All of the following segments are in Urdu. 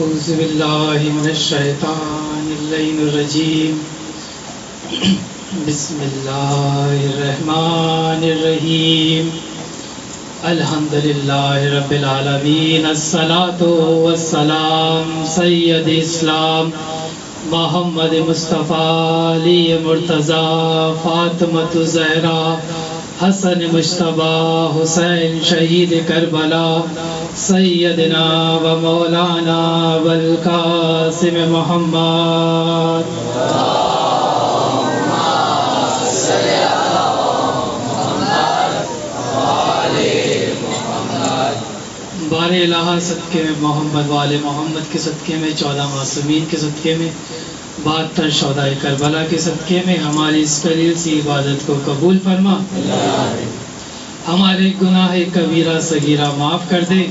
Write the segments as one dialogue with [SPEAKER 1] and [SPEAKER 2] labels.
[SPEAKER 1] أعوذ بالله من الشيطان اللعين الرجيم بسم الله الرحمن الرحيم الحمد لله رب العالمين الصلاة والسلام سید اسلام محمد مصطفیٰ علی مرتضیٰ فاطمۃ الزہرا حسن مجتبیٰ حسین شہید کربلا سیدنا و مولانا والقاسم محمد بار الہ صدقے میں محمد والے محمد کے صدقے میں 14 معصومین کے صدقے میں 72 شہدائے کربلا کے صدقے میں ہماری اس قلیل سی عبادت کو قبول فرما، ہمارے گناہ کبیرہ صغیرہ معاف کر دے،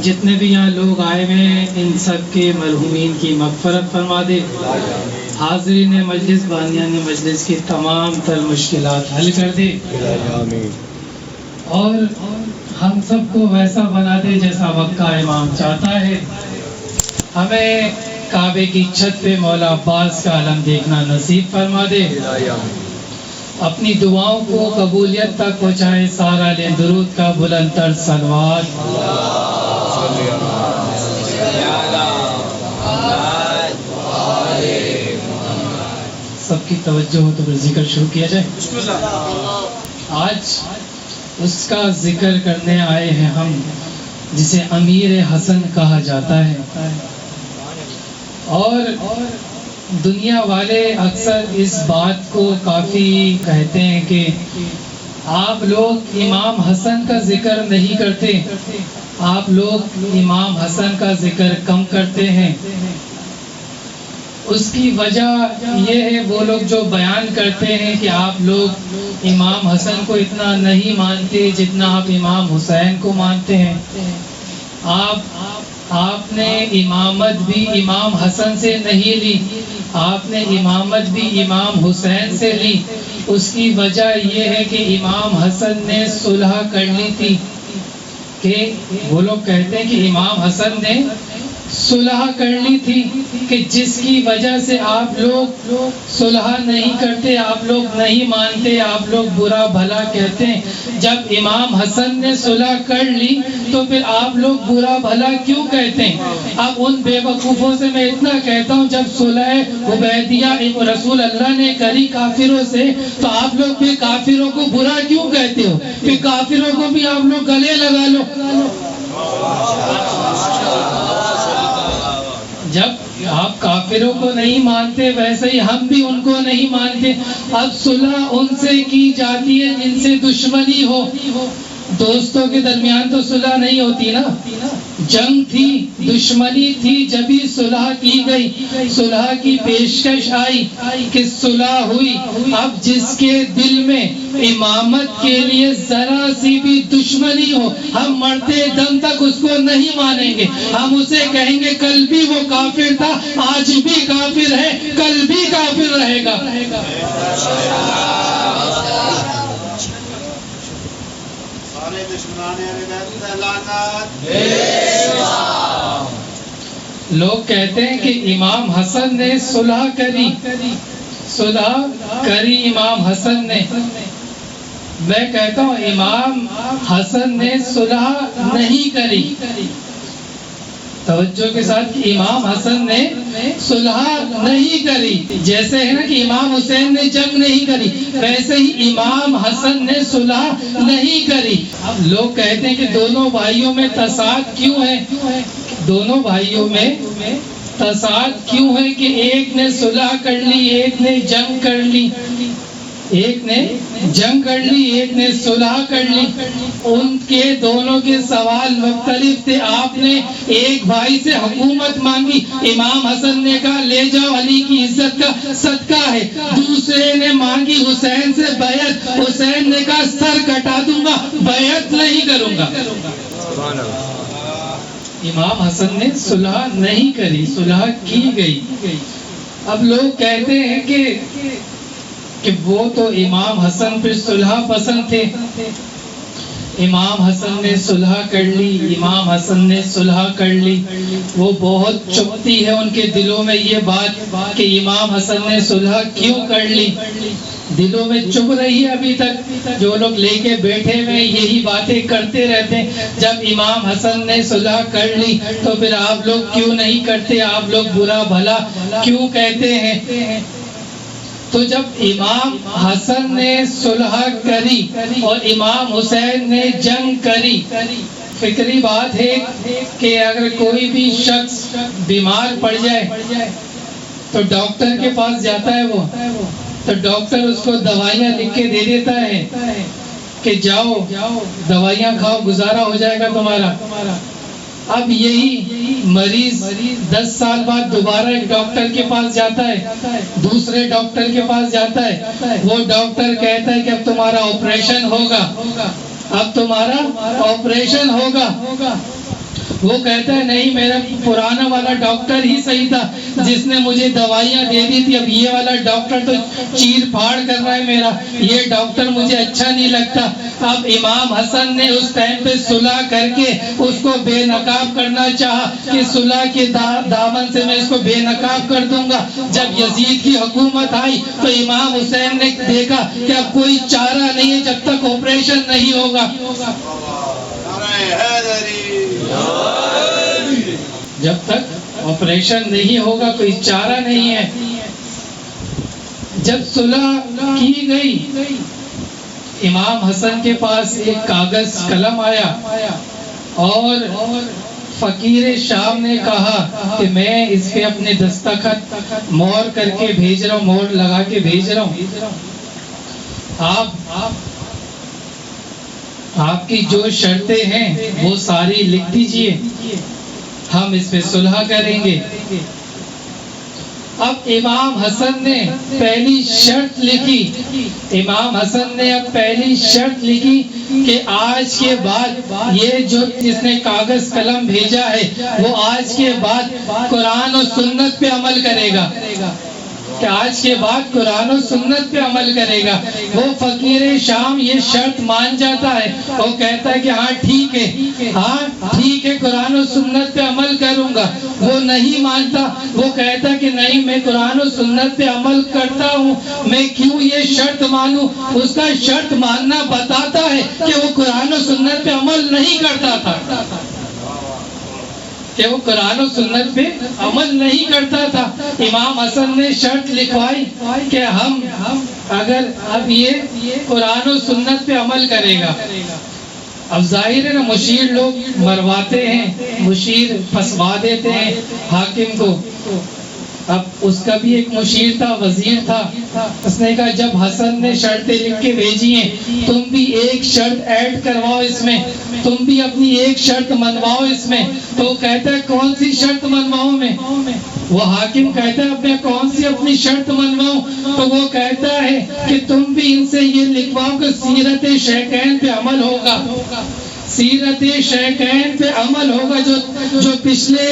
[SPEAKER 1] جتنے بھی یہاں لوگ آئے ہوئے ہیں ان سب کے مرحومین کی مغفرت فرما دے، حاضرین مجلس بانیان مجلس کی تمام تر مشکلات حل کر دے، اور ہم سب کو ویسا بنا دے جیسا مکہ امام چاہتا ہے۔ ہمیں کعبے کی چھت پہ مولا عباس کا علم دیکھنا نصیب فرما دے، اپنی دعاؤں کو قبولیت تک پہنچائے۔ سارا لے درود کا بلند تر صلوات۔ سب کی توجہ ہو تو پھر ذکر شروع کیا جائے۔ آج اس کا ذکر کرنے آئے ہیں ہم جسے امیر حسن کہا جاتا ہے، اور دنیا والے اکثر اس بات کو کافی کہتے ہیں کہ آپ لوگ امام حسن کا ذکر نہیں کرتے، آپ لوگ امام حسن کا ذکر کم کرتے ہیں۔ اس کی وجہ یہ ہے وہ لوگ جو بیان کرتے ہیں کہ آپ لوگ امام حسن کو اتنا نہیں مانتے جتنا آپ امام حسین کو مانتے ہیں۔ آپ نے امامت بھی امام حسن سے نہیں لی، آپ نے امامت بھی امام حسین سے لی۔ اس کی وجہ یہ ہے کہ امام حسن نے صلح کر لی تھی، کہ وہ لوگ کہتے ہیں کہ امام حسن نے صلح کر لی تھی، کہ جس کی وجہ سے آپ لوگ صلح نہیں کرتے، آپ لوگ نہیں مانتے، آپ لوگ برا بھلا کہتے ہیں۔ جب امام حسن نے صلح کر لی تو پھر آپ لوگ برا بھلا کیوں کہتے ہیں؟ اب ان بے وقوفوں سے میں اتنا کہتا ہوں، جب صلح حدیبیہ رسول اللہ نے کری کافروں سے تو آپ لوگ پھر کافروں کو برا کیوں کہتے ہو؟ پھر کافروں کو بھی آپ لوگ گلے لگا لو۔ جب آپ کافروں کو نہیں مانتے ویسے ہی ہم بھی ان کو نہیں مانتے۔ اب صلح ان سے کی جاتی ہے جن سے دشمنی ہو۔ دوستوں کے درمیان تو صلح نہیں ہوتی نا، جنگ تھی، دشمنی تھی، جبھی صلح کی گئی، صلح کی پیشکش آئی کہ صلح ہوئی۔ اب جس کے دل میں امامت کے لیے ذرا سی بھی دشمنی ہو، ہم مرتے دم تک اس کو نہیں مانیں گے، ہم اسے کہیں گے کل بھی وہ کافر تھا، آج بھی کافر ہے، کل بھی کافر رہے گا۔ لوگ کہتے ہیں کہ امام حسن نے صلح کری، صلح کری امام حسن نے۔ میں کہتا ہوں امام حسن نے صلح نہیں کری۔ توجہ کے ساتھ کہ امام حسن نے صلح نہیں کری، جیسے ہے نا کہ امام حسین نے جنگ نہیں کری، ویسے ہی امام حسن نے صلح نہیں کری۔ اب لوگ کہتے ہیں کہ دونوں بھائیوں میں تصاعد کیوں ہے؟ دونوں بھائیوں میں تصاعد کیوں ہے کہ ایک نے صلح کر لی، ایک نے جنگ کر لی، ایک نے جنگ کر لی، ایک نے صلح کر لی۔ ان کے دونوں کے سوال مختلف تھے۔ آپ نے ایک بھائی سے حکومت مانگی، امام حسن نے کہا لے جاؤ، علی کی عزت کا صدقہ ہے۔ دوسرے نے مانگی حسین سے بیعت، حسین نے کہا سر کٹا دوں گا، بیعت نہیں کروں گا۔ امام حسن نے صلح نہیں کری، صلح کی گئی۔ اب لوگ کہتے ہیں کہ وہ تو امام حسن پھر صلح پسند تھے، امام حسن نے صلح کر لی، امام حسن نے صلح کر لی۔ وہ بہت چبھتی ہے ان کے دلوں میں یہ بات کہ امام حسن نے صلح کیوں کر لی، دلوں میں چبھ رہی ہے ابھی تک۔ جو لوگ لے کے بیٹھے ہوئے یہی باتیں کرتے رہتے ہیں، جب امام حسن نے صلح کر لی تو پھر آپ لوگ کیوں نہیں کرتے، آپ لوگ برا بھلا کیوں کہتے ہیں؟ تو جب امام حسن نے صلح کری اور امام حسین نے جنگ کری، فکری بات ہے کہ اگر کوئی بھی شخص بیمار پڑ جائے تو ڈاکٹر کے پاس جاتا ہے، وہ تو ڈاکٹر اس کو دوائیاں لکھ کے دے دیتا ہے کہ جاؤ دوائیاں کھاؤ، گزارا ہو جائے گا تمہارا۔ اب یہی مریض 10 سال بعد دوبارہ ایک ڈاکٹر کے پاس جاتا ہے، دوسرے ڈاکٹر کے پاس جاتا ہے، وہ ڈاکٹر کہتا ہے کہ اب تمہارا آپریشن ہوگا، اب تمہارا آپریشن ہوگا۔ وہ کہتا ہے نہیں، میرا پرانا والا ڈاکٹر ہی صحیح تھا جس نے مجھے دوائیاں دے دی تھی، اب یہ والا ڈاکٹر تو چیر پھاڑ کر رہا ہے میرا، یہ ڈاکٹر مجھے اچھا نہیں لگتا۔ اب امام حسن نے اس ٹائم پہ صلح کر کے اس کو بے نقاب کرنا چاہا کہ صلح کے دامن سے میں اس کو بے نقاب کر دوں گا۔ جب یزید کی حکومت آئی تو امام حسین نے دیکھا کہ اب کوئی چارہ نہیں ہے جب تک آپریشن نہیں ہوگا، جب تک آپریشن نہیں ہوگا کوئی چارہ نہیں ہے۔ جب صلح کی گئی، امام حسن کے پاس ایک کاغذ قلم آیا اور فقیر شام نے کہا کہ میں اس پہ اپنے دستخط مہر کر کے بھیج رہا ہوں، مہر لگا کے بھیج رہا ہوں، آپ کی جو شرطیں ہیں وہ ساری لکھ دیجئے، ہم اس پہ صلح کریں گے۔ اب امام حسن نے پہلی شرط لکھی، امام حسن نے اب پہلی شرط لکھی کہ آج کے بعد یہ جو جس نے کاغذ قلم بھیجا ہے وہ آج کے بعد قرآن و سنت پہ عمل کرے گا، کہ آج کے بعد قرآن و سنت پہ عمل کرے گا۔ وہ فقیر شام یہ شرط مان جاتا ہے، وہ کہتا ہے کہ ہاں ٹھیک ہے، ہاں ٹھیک ہے، قرآن و سنت پہ عمل کروں گا۔ وہ نہیں مانتا، وہ کہتا کہ نہیں، میں قرآن و سنت پہ عمل کرتا ہوں، میں کیوں یہ شرط مانوں؟ اس کا شرط ماننا بتاتا ہے کہ وہ قرآن و سنت پہ عمل نہیں کرتا تھا، کہ وہ قرآن و سنت پہ عمل نہیں کرتا تھا۔ امام حسن نے شرط لکھوائی کہ ہم اگر اب یہ قرآن و سنت پہ عمل کرے گا، اب ظاہر ہے نا مشیر لوگ مرواتے ہیں، مشیر پھنسوا دیتے ہیں حاکم کو۔ اب اس کا بھی ایک مشیر تھا، وزیر تھا، اس نے کہا جب حسن نے شرطیں لکھ کے بھیجی ہیں تم بھی ایک شرط ایڈ کرواؤ اس میں، تم بھی اپنی ایک شرط منواؤ اس میں۔ تو وہ کہتا ہے کون سی شرط منواؤں میں؟ وہ حاکم کہتا ہے اب میں کون سی اپنی شرط منواؤں؟ تو وہ کہتا ہے کہ تم بھی ان سے یہ لکھواؤ کہ سیرت شیخین پہ عمل ہوگا، سیرت شیخین پہ عمل ہوگا، جو پچھلے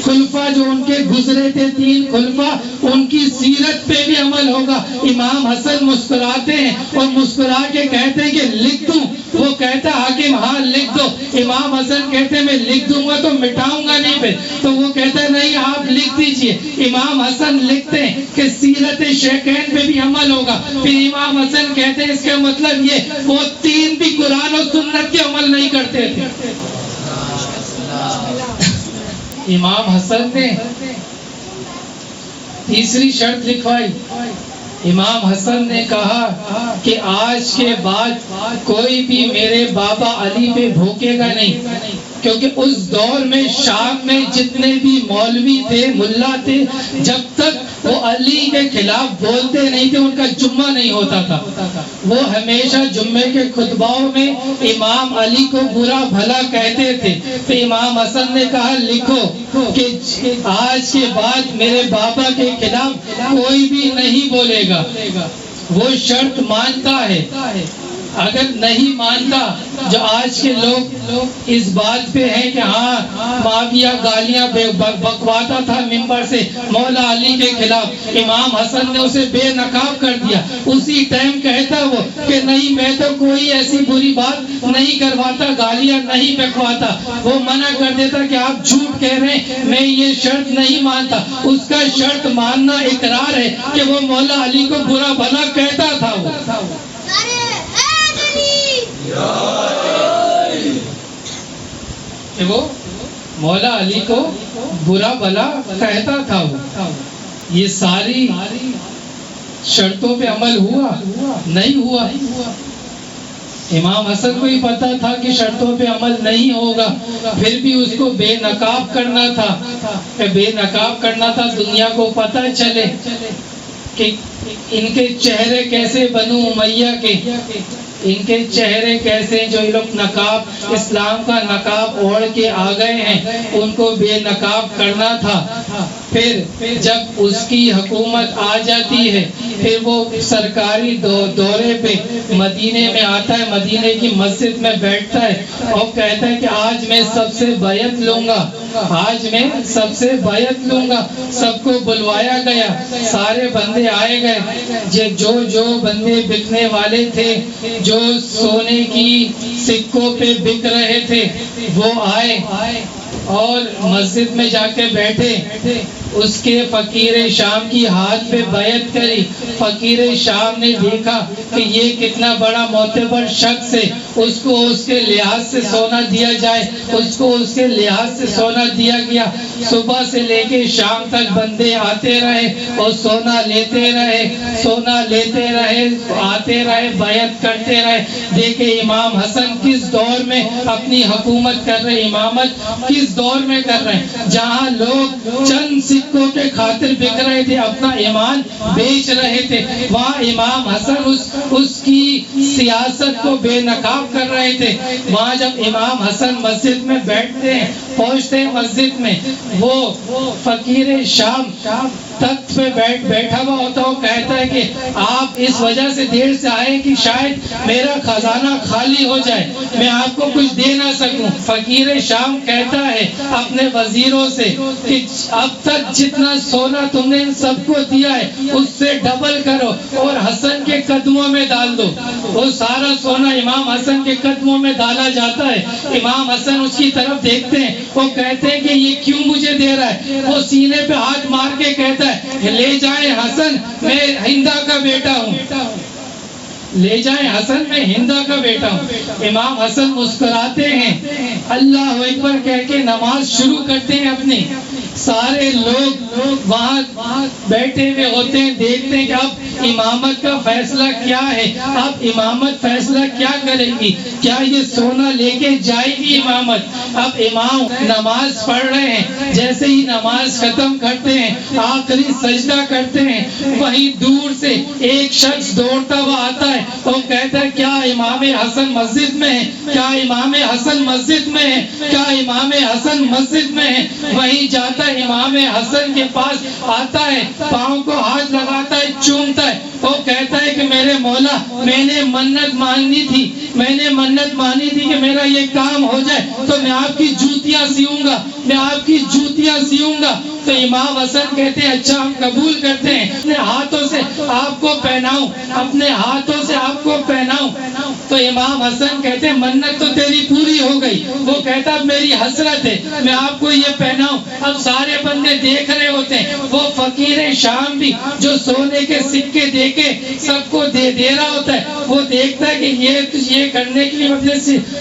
[SPEAKER 1] خلفاء جو ان کے گزرے تھے 3 خلفاء، ان کی سیرت پہ بھی عمل ہوگا۔ امام حسن مسکراتے ہیں اور مسکرا کے کہتے ہیں کہ لکھ دوں؟ وہ کہتا حاکم ہاں لکھ دو۔ امام حسن کہتے ہیں میں لکھ دوں گا تو مٹاؤں گا نہیں پہ، تو وہ کہتا ہے نہیں آپ لکھ دیجئے۔ امام حسن لکھتے ہیں کہ سیرت شیخین پہ بھی عمل ہوگا۔ پھر امام حسن کہتے ہیں اس کا مطلب یہ وہ 3 بھی قرآن و سنت کے عمل نہیں کرتے تھے۔ امام حسن نے تیسری شرط لکھوائی، امام حسن نے کہا کہ آج کے بعد کوئی بھی میرے بابا علی پہ بھوکے گا نہیں، کیونکہ اس دور میں شام میں جتنے بھی مولوی تھے، ملا تھے، جب تک وہ علی کے خلاف بولتے نہیں تھے ان کا جمعہ نہیں ہوتا تھا۔ وہ ہمیشہ جمعے کے خطباؤں میں امام علی کو برا بھلا کہتے تھے۔ تو امام حسن نے کہا لکھو کہ آج کے بعد میرے بابا کے خلاف کوئی بھی نہیں بولے گا۔ وہ شرط مانتا ہے، اگر نہیں مانتا، جو آج کے لوگ اس بات پہ ہیں کہ ہاں معاویہ گالیاں بکواتا تھا ممبر سے مولا علی کے خلاف، امام حسن نے اسے بے نقاب کر دیا، اسی ٹائم کہتا وہ کہ نہیں میں تو کوئی ایسی بری بات نہیں کرواتا، گالیاں نہیں بکواتا، وہ منع کر دیتا کہ آپ جھوٹ کہہ رہے ہیں، میں یہ شرط نہیں مانتا۔ اس کا شرط ماننا اقرار ہے کہ وہ مولا علی کو برا بھلا کہتا تھا، وہ مولا علی کو برا بھلا کہتا تھا۔ وہ یہ ساری شرطوں پہ عمل ہوا نہیں ہوا؟ امام حسن کو ہی پتا تھا کہ شرطوں پہ عمل نہیں ہوگا، پھر بھی اس کو بے نقاب کرنا تھا، بے نقاب کرنا تھا، دنیا کو پتہ چلے کہ ان کے چہرے کیسے بنو امیہ کے، ان کے چہرے کیسے، جو لوگ نقاب اسلام کا نقاب اوڑھ کے آ گئے ہیں ان کو بے نقاب کرنا تھا۔ پھر جب اس کی حکومت آ جاتی ہے، پھر وہ سرکاری دورے پہ مدینے میں آتا ہے، مدینے کی مسجد میں بیٹھتا ہے اور کہتا ہے کہ آج میں سب سے بیعت لوں گا، آج میں سب سے بیعت لوں گا۔ سب کو بلوایا گیا، سارے بندے آئے گئے، جو بندے بکنے والے تھے، جو سونے کی سکوں پہ بک رہے تھے، وہ آئے اور مسجد میں جا کے بیٹھے، اس کے فقیر شام کی ہاتھ پہ بیعت کری۔ فقیر شام نے دیکھا کہ یہ کتنا بڑا معتبر شخص ہے، اس کو اس کے لحاظ سے سونا دیا جائے، اس کو اس کے لحاظ سے سونا دیا گیا۔ صبح سے لے کے شام تک بندے آتے رہے اور سونا لیتے رہے، سونا لیتے رہے، آتے رہے، بیعت کرتے رہے۔ دیکھیں امام حسن کس دور میں اپنی حکومت کر رہے، امامت کس دور میں کر رہے ہیں، جہاں لوگ چند سکوں کے خاطر بک رہے تھے، اپنا ایمان بیچ رہے تھے، وہاں امام حسن اس کی سیاست کو بے نقاب کر رہے تھے۔ وہاں جب امام حسن مسجد میں بیٹھتے ہیں، پہنچتے ہیں مسجد میں، وہ فقیر شام تخت پہ بیٹھا ہوا ہوتا، وہ کہتا ہے کہ آپ اس وجہ سے دیر سے آئے کہ شاید میرا خزانہ خالی ہو جائے، میں آپ کو کچھ دے نہ سکوں۔ فقیر شام کہتا ہے اپنے وزیروں سے کہ اب تک جتنا سونا تم نے ان سب کو دیا ہے اس سے ڈبل کرو اور حسن کے قدموں میں ڈال دو۔ وہ سارا سونا امام حسن کے قدموں میں ڈالا جاتا ہے۔ امام حسن اس کی طرف دیکھتے ہیں، وہ کہتے ہیں کہ یہ کیوں مجھے دے رہا ہے؟ وہ سینے پہ ہاتھ مار کے کہتا ہے لے جائیں حسن، میں ہندا کا بیٹا ہوں، لے جائیں حسن، میں ہندا کا بیٹا ہوں۔ امام حسن مسکراتے ہیں، اللہ اکبر کہہ کے نماز شروع کرتے ہیں اپنی۔ سارے لوگ وہاں بیٹھے ہوئے ہوتے ہیں، دیکھتے ہیں کہ اب امامت کا فیصلہ کیا ہے، اب امامت فیصلہ کیا کرے گی، کیا یہ سونا لے کے جائے گی امامت؟ اب امام نماز پڑھ رہے ہیں، جیسے ہی نماز ختم کرتے ہیں، آخری سجدہ کرتے ہیں، وہیں دور سے ایک شخص دوڑتا ہوا آتا ہے اور کہتا ہے کیا امام حسن مسجد میں ہے، کیا امام حسن مسجد میں ہے، کیا امام حسن مسجد میں ہے؟ وہیں جاتا ہے، امام حسن کے پاس آتا ہے، پاؤں کو ہاتھ لگاتا ہے، چومتا ہے، وہ کہتا ہے کہ میرے مولا میں نے منت مانی تھی، میں نے منت مانی تھی کہ میرا یہ کام ہو جائے تو میں آپ کی جوتیاں سیوں گا، میں آپ کی جوتیاں سیوں گا۔ تو امام حسن کہتے ہیں اچھا ہم قبول کرتے ہیں، اپنے ہاتھوں سے آپ کو پہناؤں، اپنے ہاتھوں سے آپ کو پہناؤں۔ تو امام حسن کہتے ہیں منت تو تیری پوری ہو گئی۔ وہ کہتا اب میری حسرت ہے، میں آپ کو یہ پہناؤں۔ اب سارے بندے دیکھ رہے ہوتے ہیں، وہ فقیر شام بھی جو سونے کے سکے دے کے سب کو دے رہا ہوتا ہے، وہ دیکھتا ہے کہ یہ کرنے کے لیے اپنے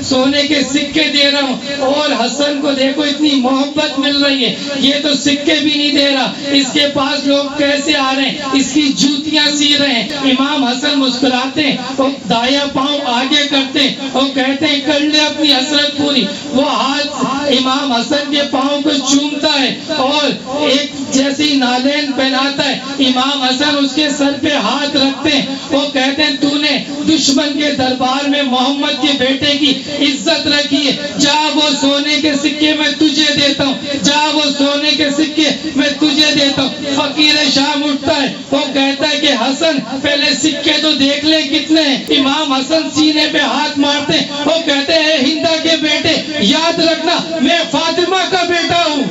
[SPEAKER 1] سونے کے سکے دے رہا ہوں، اور حسن کو دیکھو اتنی محبت مل رہی ہے، یہ تو سکے بھی نہیں دے رہا، اس کے پاس لوگ کیسے آ رہے ہیں، اس کی جوتیاں سی رہے ہیں۔ امام حسن مسکراتے ہیں، وہ دایاں پاؤں آگے کرتے ہیں اور کہتے ہیں کر لے اپنی حسرت پوری۔ وہ ہاتھ امام حسن کے پاؤں کو چومتا ہے اور ایک جیسی نالین پہناتا ہے۔ امام حسن اس کے سر پہ ہاتھ رکھتے ہیں، وہ کہتے ہیں تو نے دشمن کے دربار میں محمد کے بیٹے کی عزت رکھی ہے، جا وہ سونے کے سکے میں تجھے دیتا ہوں، جا وہ سونے کے سکے میں تجھے دیتا ہوں۔ فقیر شام اٹھتا ہے، وہ کہتا ہے کہ حسن پہلے سکے تو دیکھ لے کتنے ہیں۔ امام حسن سینے پہ ہاتھ مارتے وہ کہتے ہیں ہندا کے بیٹے یاد رکھنا میں فاطمہ کا بیٹا ہوں.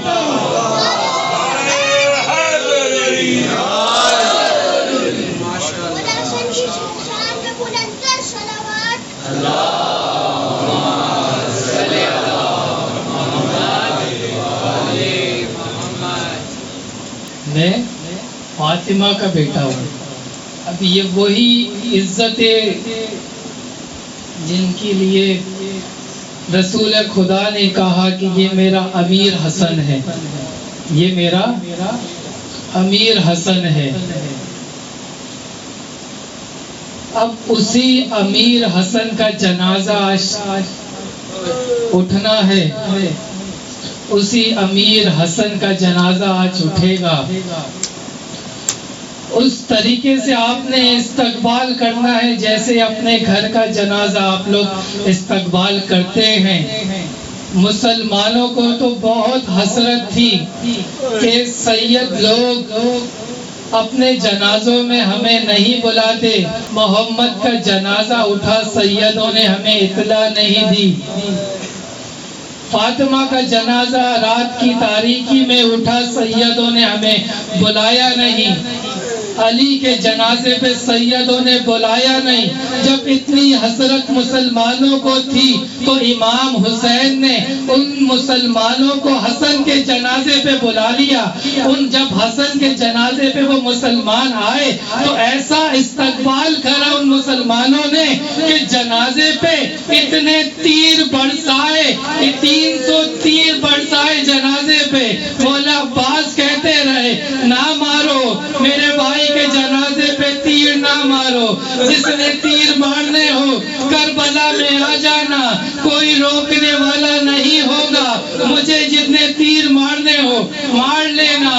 [SPEAKER 1] میں فاطمہ کا بیٹا ہوں. اب یہ وہی عزت جن کے لیے رسول خدا نے کہا کہ یہ میرا امیر حسن ہے، یہ میرا امیر حسن ہے. اب اسی امیر حسن کا جنازہ اٹھنا ہے، اسی امیر حسن کا جنازہ آج اٹھے گا. اس طریقے سے آپ نے استقبال کرنا ہے جیسے اپنے گھر کا جنازہ آپ لوگ استقبال کرتے ہیں. مسلمانوں کو تو بہت حسرت تھی کہ سید لوگ اپنے جنازوں میں ہمیں نہیں بلاتے. محمد کا جنازہ اٹھا، سیدوں نے ہمیں اطلاع نہیں دی. فاطمہ کا جنازہ رات کی تاریکی میں اٹھا، سیدوں نے ہمیں بلایا نہیں. علی کے جنازے پہ سیدوں نے بلایا نہیں. جب اتنی حسرت مسلمانوں کو تھی تو امام حسین نے ان مسلمانوں کو حسن کے جنازے پہ بلا لیا. جب حسن کے جنازے پہ وہ مسلمان آئے تو ایسا استقبال کرا ان مسلمانوں نے کہ جنازے پہ اتنے تیر برسائے، 300 تیر برسائے جنازے پہ. مولا عباس کہتے رہے نہ مارو میرے بھائی کے جنازے پہ تیر نہ مارو، جس نے تیر مارنے ہو کربلا میں آ جانا، کوئی روکنے والا نہیں ہوگا. مجھے جتنے تیر مارنے ہو مار لینا.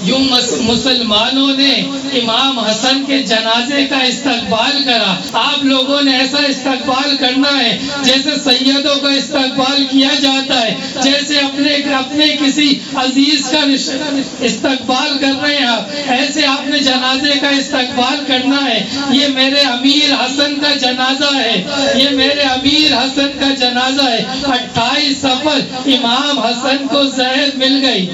[SPEAKER 1] یوں مسلمانوں نے امام حسن کے جنازے کا استقبال کرا. آپ لوگوں نے ایسا استقبال کرنا ہے جیسے سیدوں کا استقبال کیا جاتا ہے، جیسے اپنے کسی عزیز کا استقبال کر رہے ہیں آپ، ایسے آپ نے جنازے کا استقبال کرنا ہے. یہ میرے امیر حسن کا جنازہ ہے، یہ میرے امیر حسن کا جنازہ ہے. 28 صفر امام حسن کو زہر مل گئی.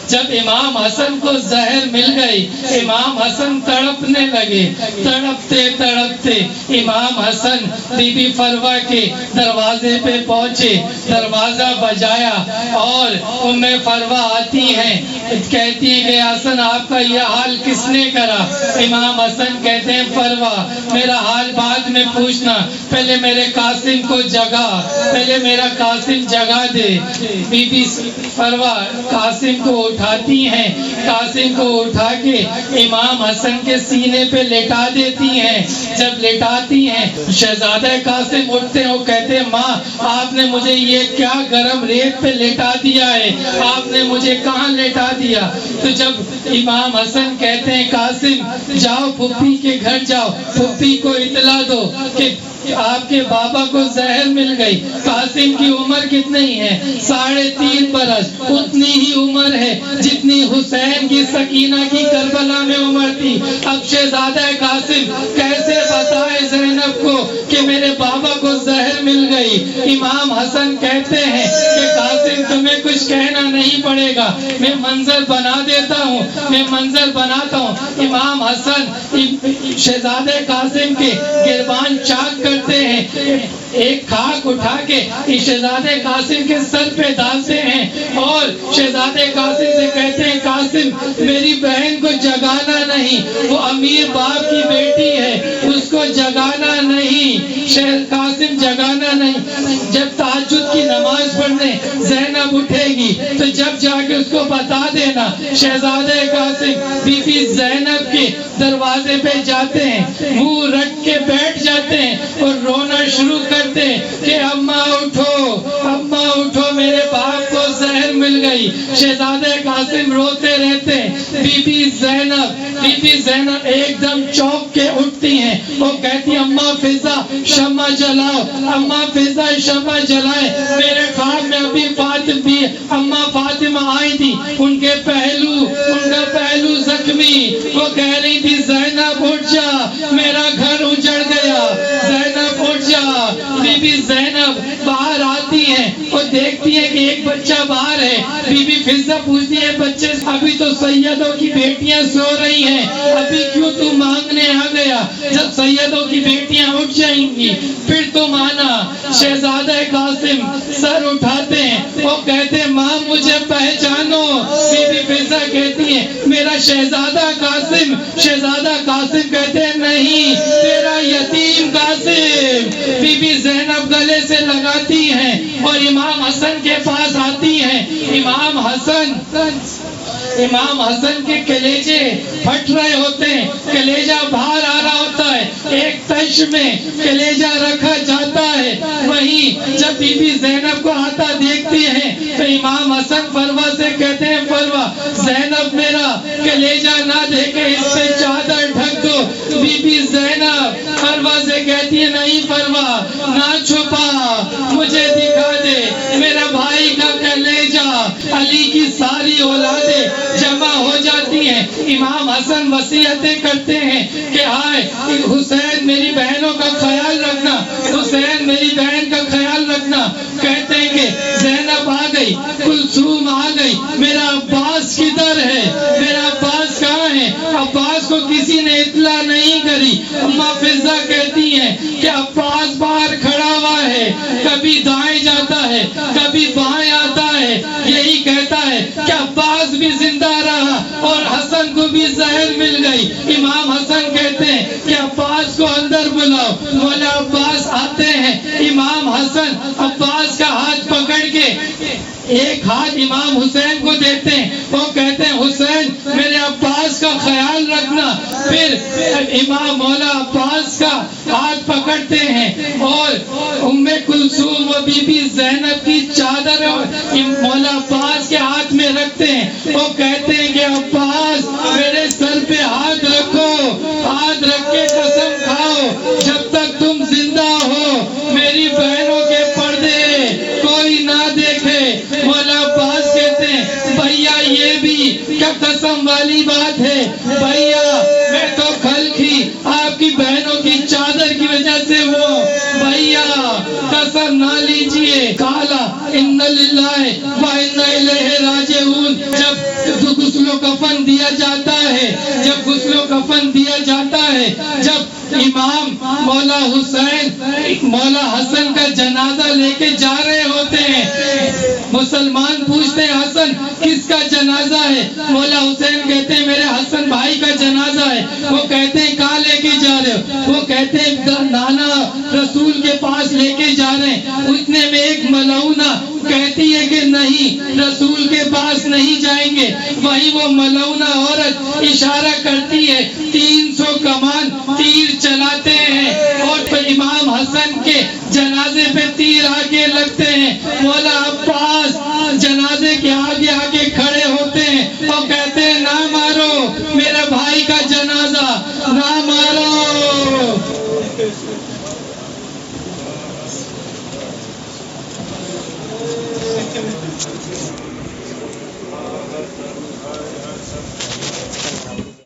[SPEAKER 1] جب امام حسن کو زہر مل گئی امام حسن تڑپنے لگے. تڑپتے تڑپتے امام حسن بی بی فروا کے دروازے پہ پہنچے، دروازہ بجایا اور ام فروا آتی ہیں، کہتی ہیں کہ حسن آپ کا یہ حال کس نے کرا؟ امام حسن کہتے ہیں فروا میرا حال بعد میں پوچھنا، پہلے میرے قاسم کو جگا، پہلے میرا قاسم جگا دے. بی بی فروا قاسم کو اٹھاتی ہیں، قاسم کو اٹھا کے امام حسن کے سینے پہ لٹا دیتی ہیں. جب لٹاتی ہیں شہزادہ قاسم اٹھتے ہیں، وہ کہتے ہیں ماں آپ نے مجھے یہ کیا گرم ریت پہ لٹا دیا ہے، آپ نے مجھے کہاں لٹا دیا؟ تو جب امام حسن کہتے ہیں قاسم جاؤ پھپھی کے گھر جاؤ، پھپھی کو اطلاع دو کہ آپ کے بابا کو زہر مل گئی. قاسم کی عمر کتنی ہے؟ 3.5 برس. اتنی ہی عمر ہے جتنی حسین کی سکینہ کی کربلا میں عمر تھی. اب شہزادہ قاسم کیسے بتائے زینب کو کہ میرے بابا کو زہر مل گئی؟ امام حسن کہتے ہیں کہ قاسم تمہیں کچھ کہنا نہیں پڑے گا، میں منظر بنا دیتا ہوں، میں منظر بناتا ہوں. امام حسن شہزادہ قاسم کے گربان چاک کرتے ہیں، ایک خاک اٹھا کے شہزادہ قاسم کے سر پہ ڈالتے ہیں اور شہزادہ قاسم سے کہتے ہیں قاسم میری بہن کو جگانا نہیں، وہ امیر باپ کی بیٹی ہے، اس کو جگانا نہیں. قاسم جگانا نہیں. جب تہجد کی نماز پڑھنے زینب اٹھے گی تو جب جا کے اس کو بتا دینا. شہزادہ قاسم بی بی زینب کے دروازے پہ جاتے ہیں، منہ رکھ کے بیٹھ جاتے ہیں اور رونا شروع کرتے ہیں کہ اماں اٹھو، اماں اٹھو، میرے باپ کو زہر مل گئی. شہزادہ قاسم روتے رہتے ہیں. بی بی زینب ایک دم چونک کے اٹھتی ہیں، وہ کہتی ہیں اماں فضا شمع جلاؤ، اماں فضا شمع جلائے. میرے خواب میں ابھی اماں فاطمہ آئی تھی، ان کا پہلو زخمی، وہ کہہ رہی تھی زینب اٹھ جا، میرا گھر اجڑ بچہ باہر ہے. بی بی فضہ پوچھتی ہے بچے ابھی تو سیدوں کی بیٹیاں سو رہی ہیں, ابھی کیوں تو مانگنے آ گیا؟ جب سیدوں کی بیٹیاں اٹھ جائیں گی پھر تم آنا. شہزادہ قاسم سر اٹھاتے ہیں, وہ کہتے ہیں ماں مجھے پہچانو. بی بی فضہ کہتی ہے میرا شہزادہ قاسم. شہزادہ قاسم کہتے ہیں نہیں, تیرا یتیم قاسم. بی بی زینب گلے سے لگاتی ہیں اور امام حسن کے پاس آتی ہیں. امام حسن کے کلیجے پھٹ رہے ہوتے ہیں, کلیجہ باہر آ رہا ہوتا ہے, ایک تش میں کلیجہ رکھا جاتا ہے. وہیں جب بی بی زینب کو آتا دیکھتی ہیں تو امام حسن فروہ سے کہتے ہیں فروہ زینب میرا کلیجہ نہ دیکھے, اس پہ چادر ڈھک دو. بی بی زینب فروہ سے کہتی ہے نہیں فروہ نہ چھپا, مجھے دکھا دے میرا بھائی کا کلیجہ. علی کی ساری اولادیں جمع ہو جاتی ہیں. امام حسن وصیتیں کرتے ہیں کہ ہائے حسین میری بہنوں کا خیال رکھنا, حسین میری بہن کا خیال رکھنا. کہتے ہیں کہ زینب آ گئی, کلثوم آ گئی, میرا عباس کدھر ہے, میرا عباس کہاں ہے؟ عباس کو کسی نے اطلاع نہیں کری. اماں فضہ کہتی ہیں کہ عباس باہر کھڑا ہوا ہے, کبھی دائیں جاتا ہے کبھی بائیں آتا ہے, یہی کہتا ہے کہ عباس بھی زندہ رہا اور حسن کو بھی زہر مل گئی. امام حسن کہتے ہیں کہ عباس کو اندر بلاؤ. مولا عباس آتے ہیں, امام حسن عباس کا ہاتھ پکڑ کے ایک ہاتھ امام حسین کو دیتے ہیں, وہ کہتے ہیں حسین میرے عباس کا خیال رکھنا. پھر امام مولا عباس کا ہاتھ پکڑتے ہیں اور ام کلثوم و بی بی زینب کی چادر مولا عباس کے ہاتھ میں رکھتے ہیں. وہ کہتے ہیں کہ عباس میرے سر پہ ہاتھ رکھو, ہاتھ رکھ کے قسم کھاؤ جب تک تم زندہ ہو میری بہنوں کے پردے کوئی نہ دیکھے. مولا عباس کہتے ہیں بھیا یہ بھی کیا قسم والی بات ہے, بھیا میں تو کل کی آپ کی بہنوں کی چادر کی وجہ سے وہ بھیا قسم نہ لیجئے. کالا ان للہ و انا الیہ راجعون. جب غسل و کفن دیا جاتا ہے, جب غسل و کفن دیا جاتا ہے, جب امام مولا حسین مولا حسن کا جنازہ لے کے جا رہے ہوتے ہیں, مسلمان پوچھتے ہیں حسن کس کا جنازہ ہے؟ مولا حسین کہتے ہیں میرے حسن بھائی کا جنازہ ہے. وہ کہتے ہیں کہاں لے کے جا رہے ہو؟ وہ کہتے ہیں نانا رسول کے پاس لے کے جا رہے ہیں. اتنے میں ایک ملعونہ کہتی ہے کہ نہیں رسول کے پاس نہیں جائیں گے. وہیں وہ ملعونہ عورت اشارہ کرتی ہے, 300 کمان تیر چلاتے ہیں اور پھر امام حسن کے جنازے پہ تیر آگے لگتے ہیں. مولا عباس جنازے کے آگے آگے کھڑے ہوتے ہیں اور کہتے ہیں نہ مارو میرے بھائی کا جنازہ, نہ مارو.